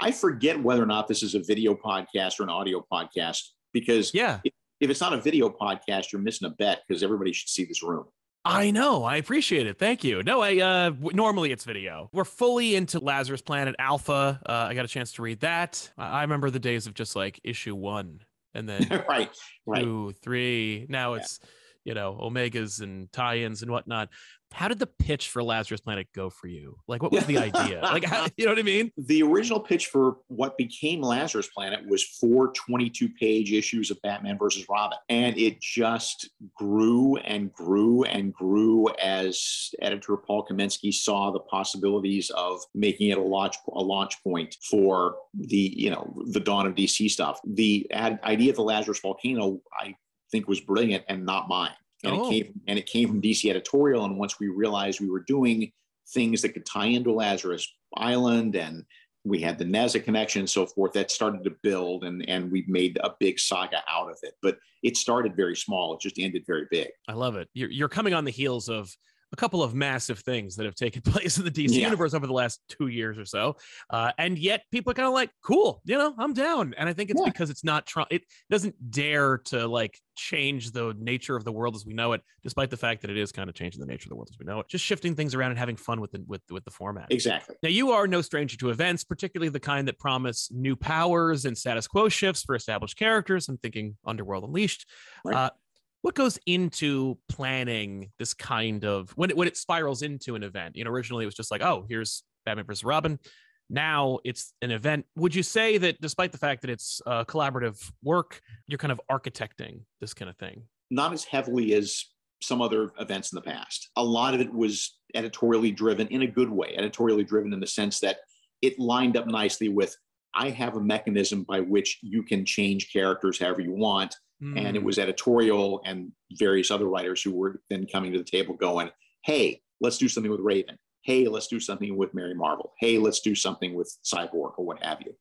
I forget whether or not this is a video podcast or an audio podcast, because if it's not a video podcast, you're missing a bet, because everybody should see this room. I know. I appreciate it. Thank you. No, normally it's video. We're fully into Lazarus Planet Alpha. I got a chance to read that. I remember the days of just like issue 1 and then right. 2, 3. Now it's, Omegas and tie-ins and whatnot. How did the pitch for Lazarus Planet go for you? Like, what was the idea? Like, you know what I mean? The original pitch for what became Lazarus Planet was 4 22-page issues of Batman versus Robin. And it just grew and grew and grew as editor Paul Kaminsky saw the possibilities of making it a launch point for the dawn of DC stuff. The idea of the Lazarus Volcano, I think, was brilliant and not mine. And it came from DC editorial. And once we realized we were doing things that could tie into Lazarus Island, and we had the NASA connection and so forth, that started to build, and we made a big saga out of it. But it started very small. It just ended very big. I love it. You're coming on the heels of a couple of massive things that have taken place in the DC universe over the last 2 years or so. And yet people are kind of like, cool, I'm down. And I think it's because it's not, it doesn't dare to like change the nature of the world as we know it, despite the fact that it is kind of changing the nature of the world as we know it, just shifting things around and having fun with the format. Exactly. Now, you are no stranger to events, particularly the kind that promise new powers and status quo shifts for established characters. I'm thinking Underworld Unleashed. Right. What goes into planning this kind of, when it spirals into an event? Originally it was just like, oh, here's Batman vs. Robin. Now it's an event. Would you say that despite the fact that it's collaborative work, you're kind of architecting this kind of thing? Not as heavily as some other events in the past. A lot of it was editorially driven in a good way, editorially driven in the sense that it lined up nicely with, I have a mechanism by which you can change characters however you want. And it was editorial and various other writers who were then coming to the table going, hey, let's do something with Raven. Hey, let's do something with Mary Marvel. Hey, let's do something with Cyborg or what have you.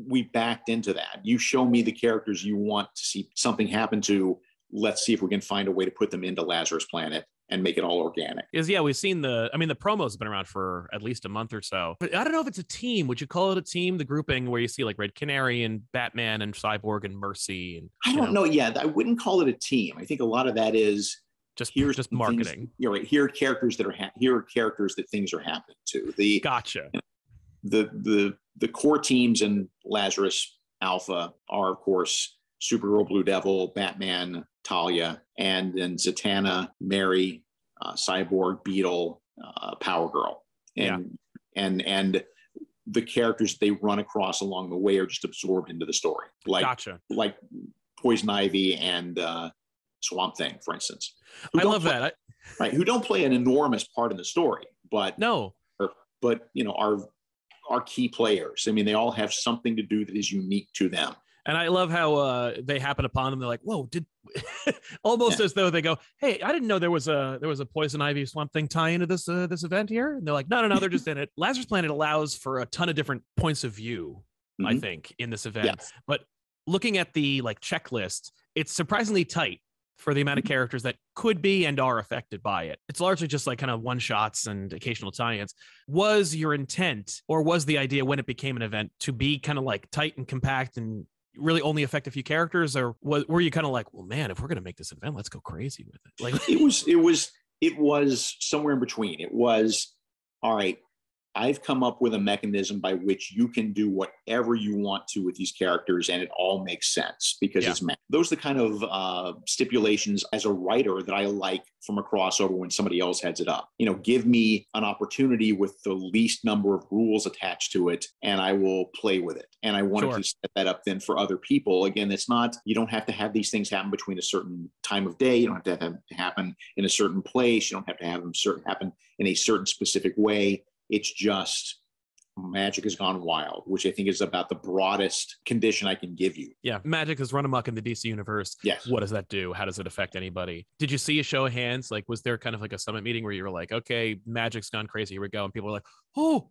We backed into that. You show me the characters you want to see something happen to. Let's see if we can find a way to put them into Lazarus Planet and make it all organic. We've seen the promos have been around for at least a month or so, but I don't know if it's a team. Would you call it a team? The grouping where you see like Red Canary and Batman and Cyborg and Mercy. And I don't know. Yeah, I wouldn't call it a team. I think a lot of that is just marketing. Here are characters that here are characters that things are happening to. Gotcha. The core teams in Lazarus Alpha are, of course, Supergirl, Blue Devil, Batman, Talia, and then Zatanna, Mary, Cyborg, Beetle, Power Girl, and the characters they run across along the way are just absorbed into the story, like Poison Ivy and Swamp Thing, for instance. I love that. Right, who don't play an enormous part in the story, but are key players. I mean, they all have something to do that is unique to them. And I love how they happen upon them. They're like, "Whoa!" Almost as though they go, "Hey, I didn't know there was a Poison Ivy Swamp Thing tie into this event here." And they're like, "No, they're just in it." Lazarus Planet allows for a ton of different points of view, I think, in this event. Yes. But looking at the checklist, it's surprisingly tight for the amount of characters that could be and are affected by it. It's largely just like kind of one shots and occasional tie-ins. Was your intent, or was the idea when it became an event, to be kind of like tight and compact and really only affect a few characters, or were you kind of like, well, man, if we're going to make this event, let's go crazy with it? Like it was somewhere in between. It was, all right, I've come up with a mechanism by which you can do whatever you want to with these characters, and it all makes sense because it's math. Those are the kind of stipulations as a writer that I like from a crossover when somebody else heads it up. Give me an opportunity with the least number of rules attached to it, and I will play with it. And I wanted to set that up then for other people. Again, it's not, you don't have to have these things happen between a certain time of day. You don't have to have them happen in a certain place. You don't have to have them happen in a certain specific way. It's just magic has gone wild, which I think is about the broadest condition I can give you. Yeah, magic has run amok in the DC universe. Yes. What does that do? How does it affect anybody? Did you see a show of hands? Like, was there kind of like a summit meeting where you were like, okay, magic's gone crazy, here we go, and people were like, oh,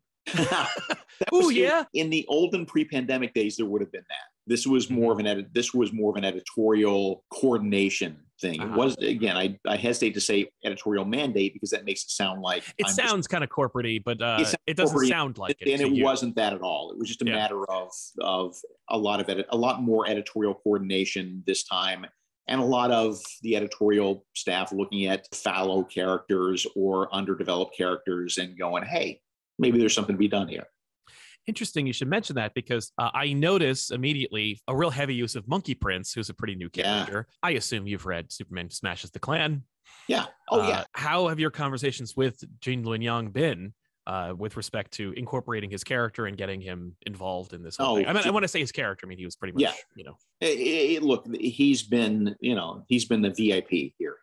oh yeah. In the olden pre-pandemic days, there would have been that. This was more of an editorial coordination thing. It was, again, I hesitate to say editorial mandate because that makes it sound like it sounds kind of corporate-y, but it doesn't sound like it. And it wasn't that at all. It was just a matter of a lot more editorial coordination this time, and a lot of the editorial staff looking at fallow characters or underdeveloped characters and going, hey, maybe there's something to be done here. Interesting you should mention that, because I notice immediately a real heavy use of Monkey Prince, who's a pretty new character. I assume you've read Superman Smashes the Klan. Yeah. Oh, yeah. How have your conversations with Gene Luen Yang been with respect to incorporating his character and getting him involved in this whole thing? I mean, I want to say his character. I mean, he was pretty much, you know. Look, he's been the VIP here.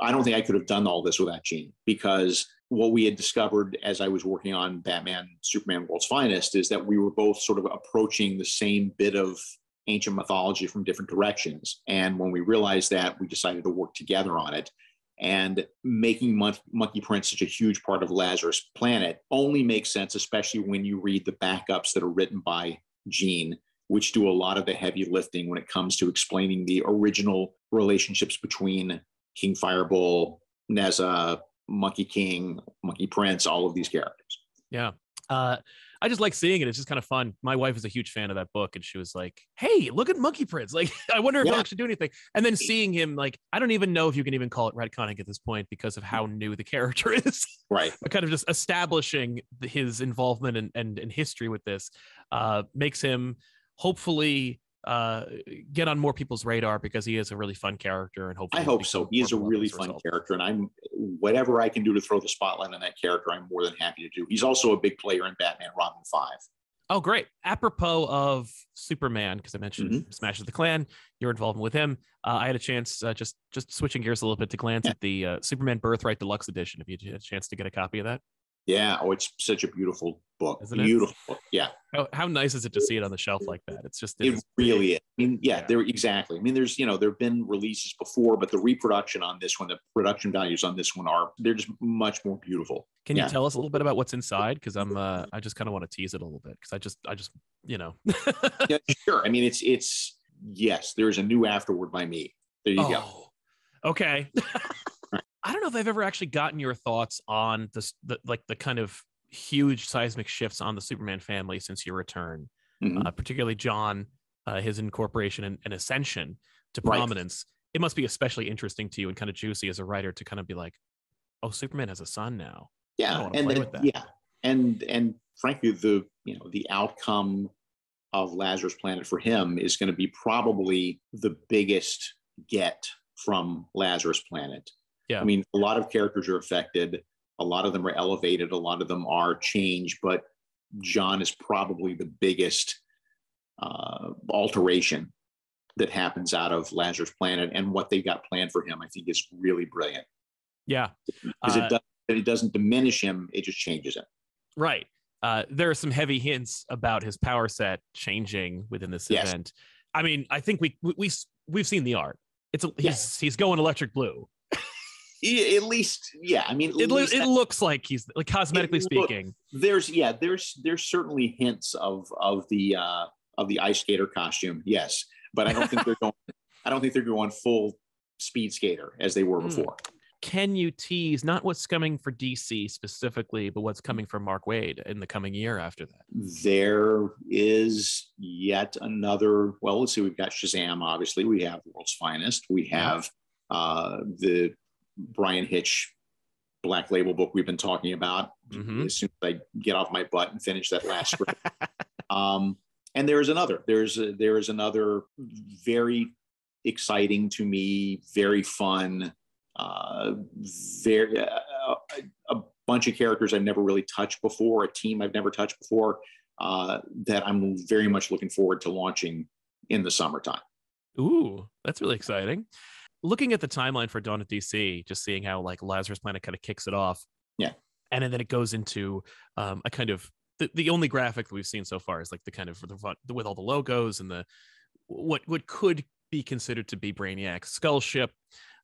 I don't think I could have done all this without Gene, because what we had discovered as I was working on Batman, Superman, World's Finest, is that we were both sort of approaching the same bit of ancient mythology from different directions. And when we realized that, we decided to work together on it. And making Monkey Prince such a huge part of Lazarus Planet only makes sense, especially when you read the backups that are written by Gene, which do a lot of the heavy lifting when it comes to explaining the original relationships between King Firebull, Neza, Monkey King, Monkey Prince, all of these characters. Yeah. I just like seeing it. It's just kind of fun. My wife is a huge fan of that book, and she was like, hey, look at Monkey Prince. Like, I wonder if he'll actually do anything. And then seeing him, like, I don't even know if you can even call it retconning at this point because of how new the character is. Right. But kind of just establishing his involvement and history with this makes him hopefully get on more people's radar, because he is a really fun character, and hopefully I hope so. He is a really fun character, and whatever I can do to throw the spotlight on that character, I'm more than happy to do. He's also a big player in Batman Robin 5. Oh, great. Apropos of Superman, because I mentioned Smashes the Klan, your involvement with him. I had a chance, just switching gears a little bit, to glance at the Superman Birthright Deluxe Edition. Have you had a chance to get a copy of that? Yeah. Oh, it's such a beautiful book. Isn't it? Beautiful book. Yeah. How nice is it to see it on the shelf like that? It's just, it really is. I mean, there exactly. I mean, there's, there've been releases before, but the reproduction on this one, the production values on this one they're just much more beautiful. Can you tell us a little bit about what's inside? Because I just kind of want to tease it a little bit, because I just Yeah, sure. I mean, it's yes, there's a new afterword by me. There you go. Okay. I don't know if I've ever actually gotten your thoughts on the kind of huge seismic shifts on the Superman family since your return, particularly John, his incorporation and ascension to prominence. It must be especially interesting to you and kind of juicy as a writer to kind of be like, oh, Superman has a son now. Yeah, and frankly, the outcome of Lazarus Planet for him is going to be probably the biggest get from Lazarus Planet. Yeah. I mean, a lot of characters are affected. A lot of them are elevated. A lot of them are changed. But John is probably the biggest alteration that happens out of Lazarus Planet. And what they got planned for him, I think, is really brilliant. Yeah. Because it doesn't diminish him. It just changes him. Right. There are some heavy hints about his power set changing within this event. I mean, I think we've seen the art. He's going electric blue. At least, yeah. I mean, it looks like he's, like, cosmetically speaking. There's certainly hints of the ice skater costume, yes, but I don't think they're going full speed skater as they were before. Can you tease not what's coming for DC specifically, but what's coming for Mark Waid in the coming year after that? There is yet another. Well, let's see. We've got Shazam. Obviously, we have World's Finest. We have the Brian Hitch Black Label book we've been talking about. As soon as I get off my butt and finish that last script. And there is another. There is another very exciting to me, very fun, a bunch of characters I've never really touched before, a team I've never touched before, that I'm very much looking forward to launching in the summertime. Ooh, that's really exciting. Looking at the timeline for Dawn of DC, just seeing how, like, Lazarus Planet kind of kicks it off. Yeah. And then it goes into a kind of the only graphic that we've seen so far is like the kind of with all the logos and the what could be considered to be Brainiac's skull ship,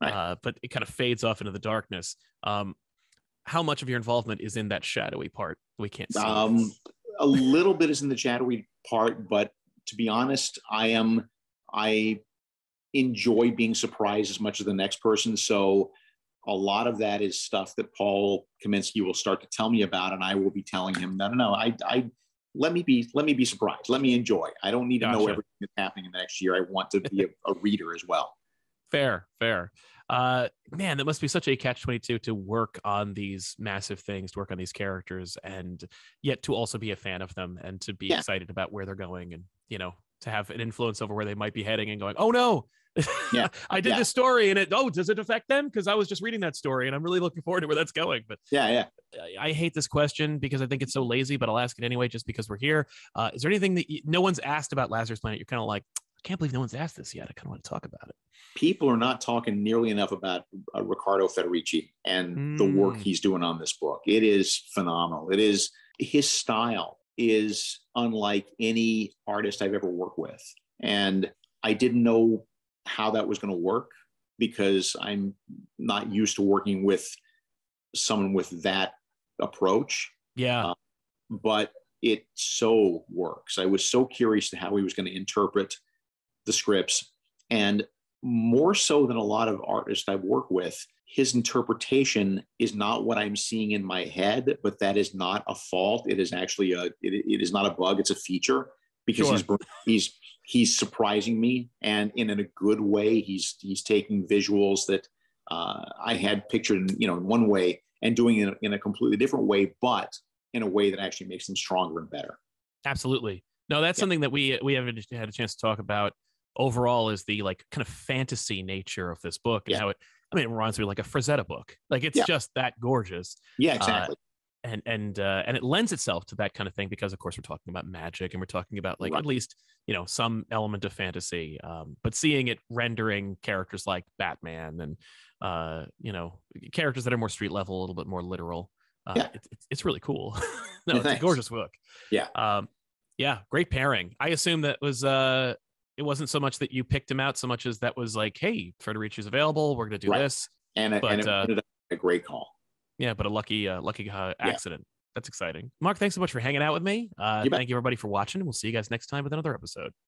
but it kind of fades off into the darkness. How much of your involvement is in that shadowy part we can't see? A little bit is in the shadowy part, but to be honest, I enjoy being surprised as much as the next person. So a lot of that is stuff that Paul Kaminsky will start to tell me about, and I will be telling him, no, I let me be surprised. Let me enjoy. I don't need to know everything that's happening in the next year. I want to be a reader as well. Fair. Man, that must be such a catch-22 to work on these massive things, to work on these characters, and yet to also be a fan of them and to be excited about where they're going, and, you know, to have an influence over where they might be heading and going, oh no, I did this story and does it affect them? Because I was just reading that story and I'm really looking forward to where that's going. But I hate this question because I think it's so lazy, but I'll ask it anyway, just because we're here. Is there anything that no one's asked about Lazarus Planet? You're kind of like, I can't believe no one's asked this yet. I kind of want to talk about it. People are not talking nearly enough about Riccardo Federici and the work he's doing on this book. It is phenomenal. It is, his style is unlike any artist I've ever worked with. And I didn't know how that was going to work because I'm not used to working with someone with that approach. Yeah. But it so works. I was so curious to how he was going to interpret the scripts, and more so than a lot of artists I've worked with, his interpretation is not what I'm seeing in my head, but that is not a fault. It is actually it is not a bug. It's a feature, because he's surprising me, and in a good way. He's taking visuals that I had pictured, in one way, and doing it in a completely different way, but in a way that actually makes them stronger and better. Absolutely. No, that's something that we haven't had a chance to talk about. Overall, is the kind of fantasy nature of this book, and how it reminds me like a Frazetta book. Like, it's just that gorgeous. Yeah, exactly. And it lends itself to that kind of thing because, of course, we're talking about magic, and we're talking about at least some element of fantasy. But seeing it rendering characters like Batman and characters that are more street level, a little bit more literal. It's really cool. No, it's a gorgeous book. Yeah, great pairing. I assume that was it wasn't so much that you picked him out so much as that was like, hey, Federici's available, we're gonna do this. And it ended up a great call. Yeah, but a lucky accident. That's exciting. Mark, thanks so much for hanging out with me. Thank you, everybody, for watching. We'll see you guys next time with another episode.